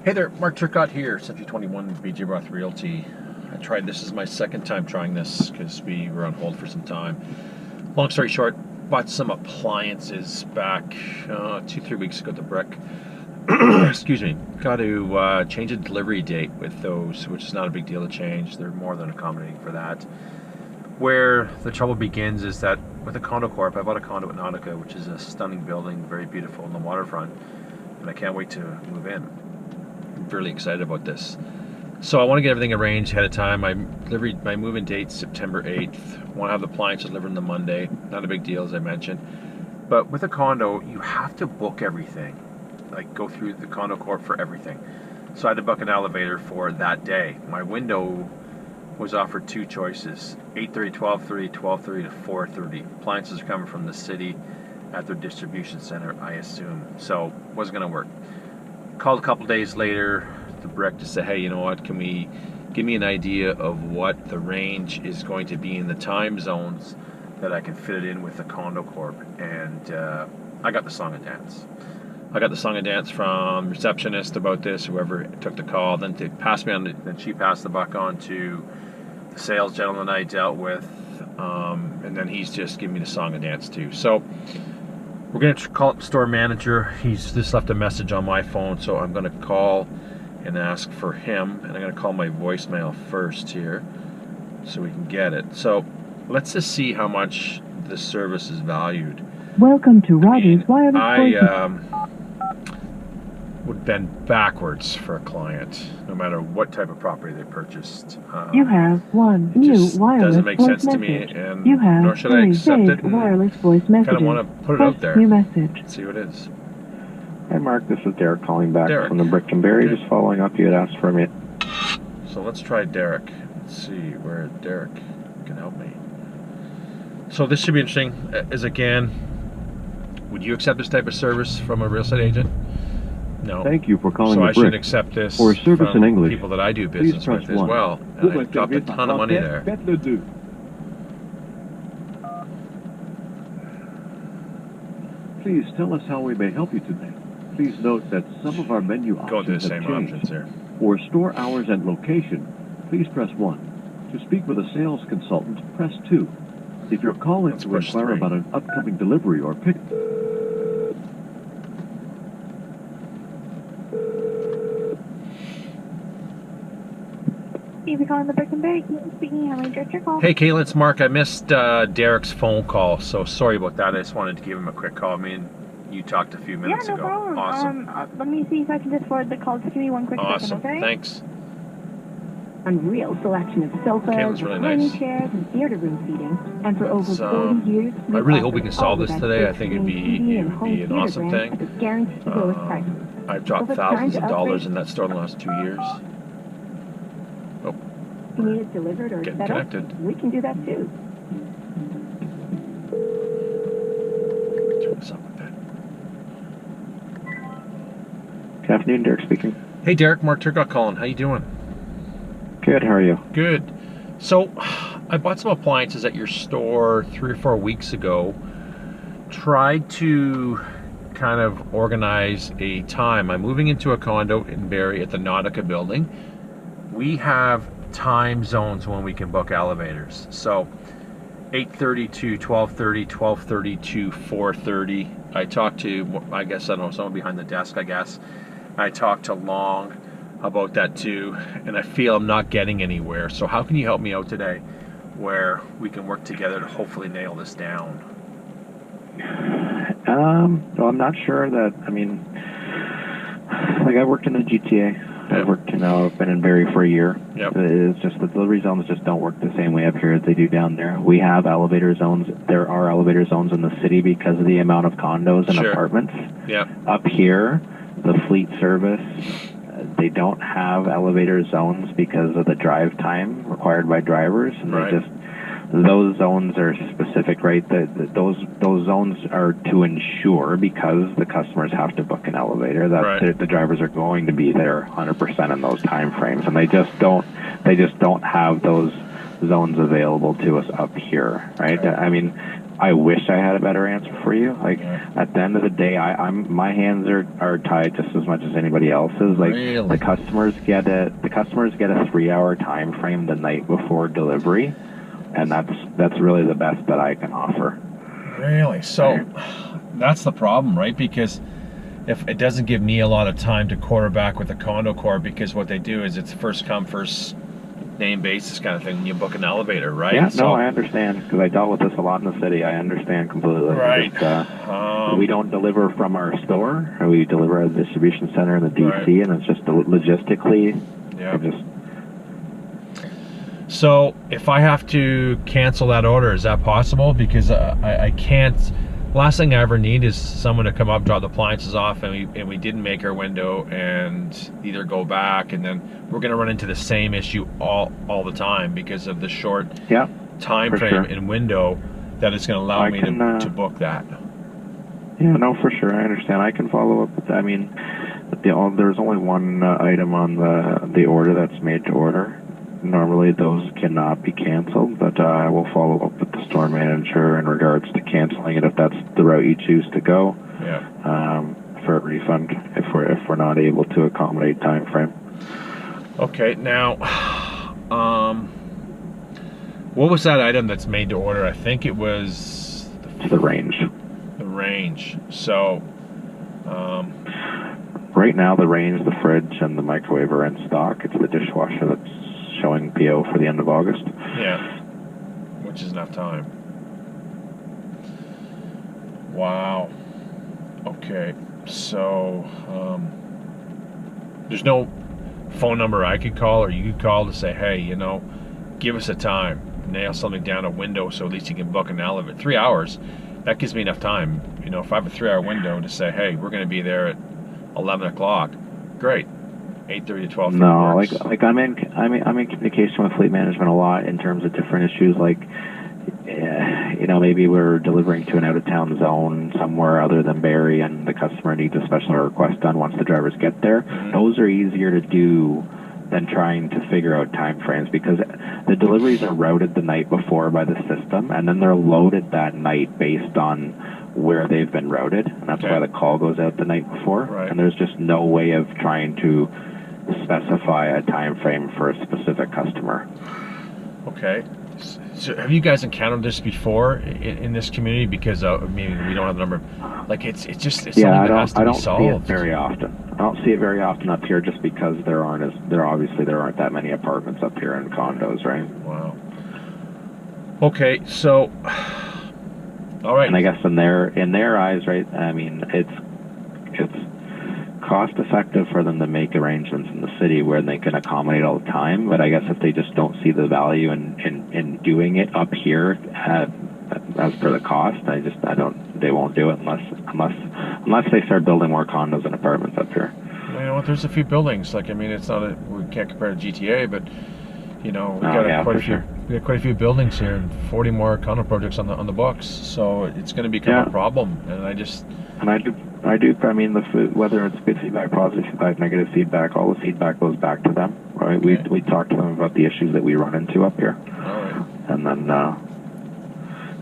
Hey there, Mark Turcott here, Century 21 BJ Roth Realty. This is my second time trying this because we were on hold for some time. Long story short, bought some appliances back 2-3 weeks ago at the Brick. Excuse me. Got to change a delivery date with those, which is not a big deal to change. They're more than accommodating for that. Where the trouble begins is that with a condo corp, I bought a condo at Nautica, which is a stunning building, very beautiful on the waterfront, and I can't wait to move in. I'm fairly excited about this. So I want to get everything arranged ahead of time. My move-in date's September 8th. Want to have the appliances delivered on the Monday. Not a big deal, as I mentioned. But with a condo, you have to book everything. Like, go through the condo corp for everything. So I had to book an elevator for that day. My window was offered two choices: 8:30, 12:30, 12:30 to 4:30. Appliances are coming from the city at their distribution center, I assume. So it wasn't going to work. Called a couple days later to Brick to say, hey, you know what, can we give me an idea of what the range is going to be in the time zones that I can fit it in with the condo corp? And I got the song and dance. I got the song and dance from receptionist about this, whoever took the call. Then they passed me on, then she passed the buck on to the sales gentleman I dealt with, and then he's just giving me the song and dance too. So we're going to call up the store manager. He's just left a message on my phone, so I'm going to call and ask for him. And I'm going to call my voicemail first here so we can get it. So let's just see how much the service is valued. Welcome to Rogers Wireless. I would bend backwards for a client, no matter what type of property they purchased. You have one it new just wireless doesn't make voice sense message. to me, and You have nor should I accept it. wireless voice message. Kind of want to put it out there. New message. See what it is. Hi Mark, this is Derek calling back Derek. from the Brick and Berry. Okay. Just following up, you had asked for me. So let's try Derek. Let's see where Derek can help me. So this should be interesting. Is again, would you accept this type of service from a real estate agent? No. Thank you for calling So the I Brick. should accept this For service from in English, people that I do please business press with as 1. well. And I dropped a ton of money there. Please tell us how we may help you today. Please note that some of our menu Go to the options have same changed. options here. For store hours and location, please press 1. To speak with a sales consultant, press 2. If you're calling Let's to push inquire 3. about an upcoming delivery or pick... Thank you for calling the Brick and Berry. Speaking, how may I direct your call? Hey, Caitlin, it's Mark. I missed Derek's phone call, so sorry about that. I just wanted to give him a quick call. I mean, you talked a few minutes no ago. problem. Awesome. Let me see if I can just forward the call. Just give me one quick Awesome. second, okay? Thanks. Unreal selection of sofas, Caitlin's really reclining nice. chairs, and theater room seating. And for Let's, over 40 years, I really hope we offer can solve all this the today. I best think it'd TV be and home an theater awesome brands thing. at the guaranteed lowest price. I've dropped So if it's time thousands to of dollars upgrade- in that store in the last 2 years. Oh, If you need it delivered or Getting set up, connected. we can do that too. turn this up a bit. Good afternoon, Derek speaking. Hey, Derek, Mark Turcott calling. How you doing? Good, how are you? Good. So, I bought some appliances at your store 3 or 4 weeks ago. Tried to kind of organize a time. I'm moving into a condo in Barrie at the Nautica building. We have time zones when we can book elevators. So, 8:30 to 12:30, 12:30 to 4:30. I talked to, I guess, I don't know, someone behind the desk, I guess. I talked to Long about that too, and I feel I'm not getting anywhere. So how can you help me out today where we can work together to hopefully nail this down? Well, I'm not sure that, I mean, like I worked in the GTA. I've been in Barrie for a year. Yep. It's just the delivery zones just don't work the same way up here as they do down there. We have elevator zones. There are elevator zones in the city because of the amount of condos and Sure. apartments. Yep. Up here, the fleet service, they don't have elevator zones because of the drive time required by drivers, and Right. they just those zones are specific, right? Those zones are to ensure, because the customers have to book an elevator, that Right. the drivers are going to be there 100% in those time frames, and they just don't have those zones available to us up here, right? Okay. I mean, I wish I had a better answer for you. Like Yeah. at the end of the day, my hands are tied just as much as anybody else's. Like Really? the customers get a 3-hour time frame the night before delivery, and that's really the best that I can offer. Really? So that's the problem, right? Because if it doesn't give me a lot of time to quarterback with the condo core, because what they do is it's first come, first name basis kind of thing when you book an elevator, right? Yeah, So, no, I understand because I dealt with this a lot in the city. I understand completely. Right. Just, we don't deliver from our store. We deliver at the distribution center in the DC, Right. and it's just logistically. Yeah. It just So if I have to cancel that order, is that possible? Because I can't. Last thing I ever need is someone to come up, drop the appliances off, and we didn't make our window, and either go back, and then we're going to run into the same issue all the time because of the short yeah. time For frame sure. and window that it's going to allow I me can, to book that. Yeah, no, for sure. I understand. I can follow up with. I mean, there's only one item on the order that's made to order. Normally, those cannot be canceled, but I will follow up with the store manager in regards to canceling it if that's the route you choose to go. Yeah. For a refund if we're not able to accommodate time frame. Okay. Now, what was that item that's made to order? I think it was It's the range. the range. So, Right now, the range, the fridge, and the microwave are in stock. It's the dishwasher that's showing PO for the end of August. yeah, which is enough time. Wow. Okay. So, there's no phone number I could call or you could call to say, hey, give us a time, nail something down a window so at least you can book an elevator. 3 hours, that gives me enough time. If I have a 3-hour window to say, hey, we're going to be there at 11 o'clock, great. 8:30 to 12:30 No, works. like I'm in communication with fleet management a lot in terms of different issues. Like, maybe we're delivering to an out of town zone somewhere other than Barrie, and the customer needs a special request done once the drivers get there. Mhm. Those are easier to do than trying to figure out time frames because the deliveries are routed the night before by the system, and then they're loaded that night based on where they've been routed, and that's Okay. why the call goes out the night before. Right. And there's just no way of trying to specify a time frame for a specific customer. Okay. So have you guys encountered this before in this community? Because we don't have the number. Like it's something Yeah, that has to I be don't see it solved. very often. I don't see it very often up here just because there aren't that many apartments up here and condos, right? Wow. Okay, so all right. And I guess in their eyes, right? I mean, it's cost effective for them to make arrangements in the city where they can accommodate all the time. But I guess if they just don't see the value in doing it up here as per the cost, they won't do it unless they start building more condos and apartments up here. You know what? There's a few buildings. Like it's not we can't compare to GTA, but we got for sure. We got quite a few buildings here, and 40 more condo projects on the books. So it's going to become Yeah. a problem, and I do. I mean, the food, whether it's good feedback, positive feedback, negative feedback, all the feedback goes back to them, right? Okay. We talk to them about the issues that we run into up here, all right. and then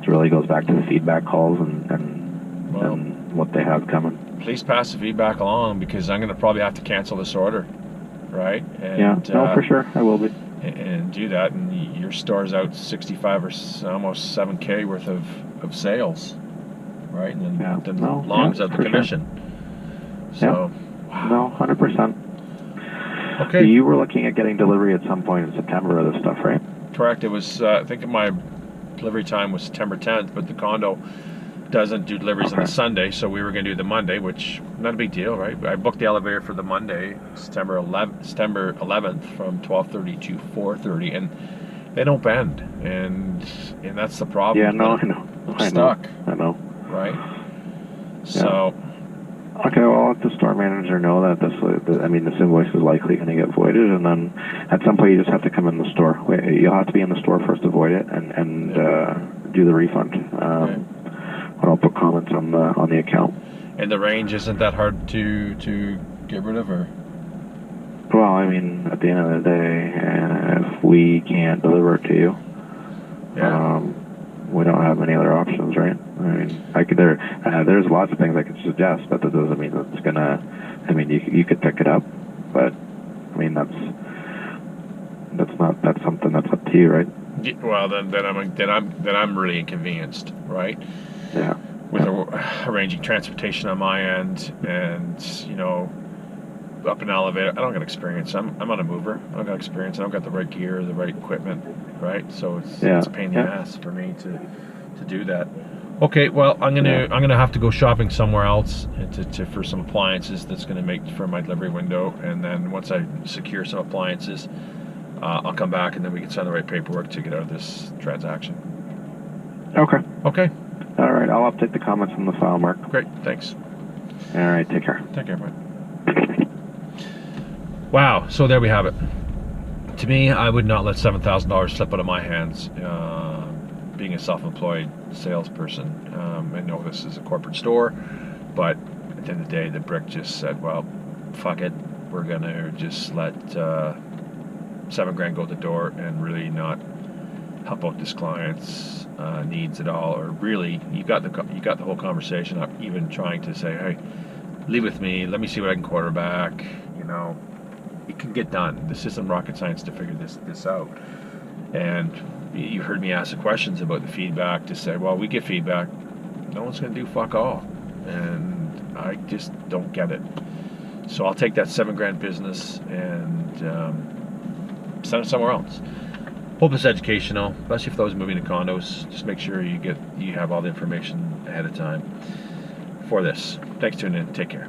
it really goes back to the feedback calls and Well, what they have coming. please pass the feedback along because I'm going to probably have to cancel this order, right? And, Yeah, no, for sure, I will be. And do that, and your store's out 65 or almost 7K worth of sales, right? And then Long's out the for commission. So, wow. No, 100%. Okay, You were looking at getting delivery at some point in September of this stuff, right? correct. It was, I think my delivery time was September 10th, but the condo doesn't do deliveries on Okay. the Sunday, so we were going to do the Monday, which not a big deal, right? I booked the elevator for the Monday, September 11th from 12:30 to 4:30, and they don't bend, and that's the problem. Yeah, no, I know. I'm stuck, I know. right? So, Okay, well, I'll let the store manager know that this invoice is likely going to get voided, and then at some point you just have to come in the store. You'll have to be in the store first to void it and do the refund. Okay. But I'll put comments on the account. and the range isn't that hard to get rid of, or Well, I mean, at the end of the day, if we can't deliver it to you, yeah, we don't have any other options, right? I mean, there's lots of things I could suggest, but that doesn't mean that's gonna. I mean, you could pick it up, but I mean that's something that's up to you, right? Yeah, well, then I'm really inconvenienced, right? Yeah. With arranging transportation on my end, and up an elevator. I don't got experience. I'm not a mover. I don't got experience. I don't got the right gear, the right equipment, right? So it's a pain in the ass for me to do that. Okay, well, I'm gonna have to go shopping somewhere else for some appliances that's gonna make for my delivery window, and then once I secure some appliances, I'll come back and then we can sign the right paperwork to get out of this transaction. Okay. Okay. All right. I'll update the comments in the file, Mark. Great. Thanks. All right. Take care. Take care, bye. Wow. So there we have it. To me, I would not let $7,000 slip out of my hands. Being a self-employed salesperson, I know this is a corporate store, but at the end of the day, the brick just said, "Well, fuck it. We're gonna just let $7,000 go at the door and really not help out this client's needs at all." Or really, you got the whole conversation. I'm even trying to say, "Hey, leave with me. Let me see what I can quarterback." It can get done. This isn't rocket science to figure this out. And you heard me ask the questions about the feedback to say, well, we get feedback. No one's going to do fuck all. And I just don't get it. So I'll take that $7,000 business and send it somewhere else. Hope it's educational, especially for those moving to condos. Just make sure you have all the information ahead of time for this. Thanks for tuning in. Take care.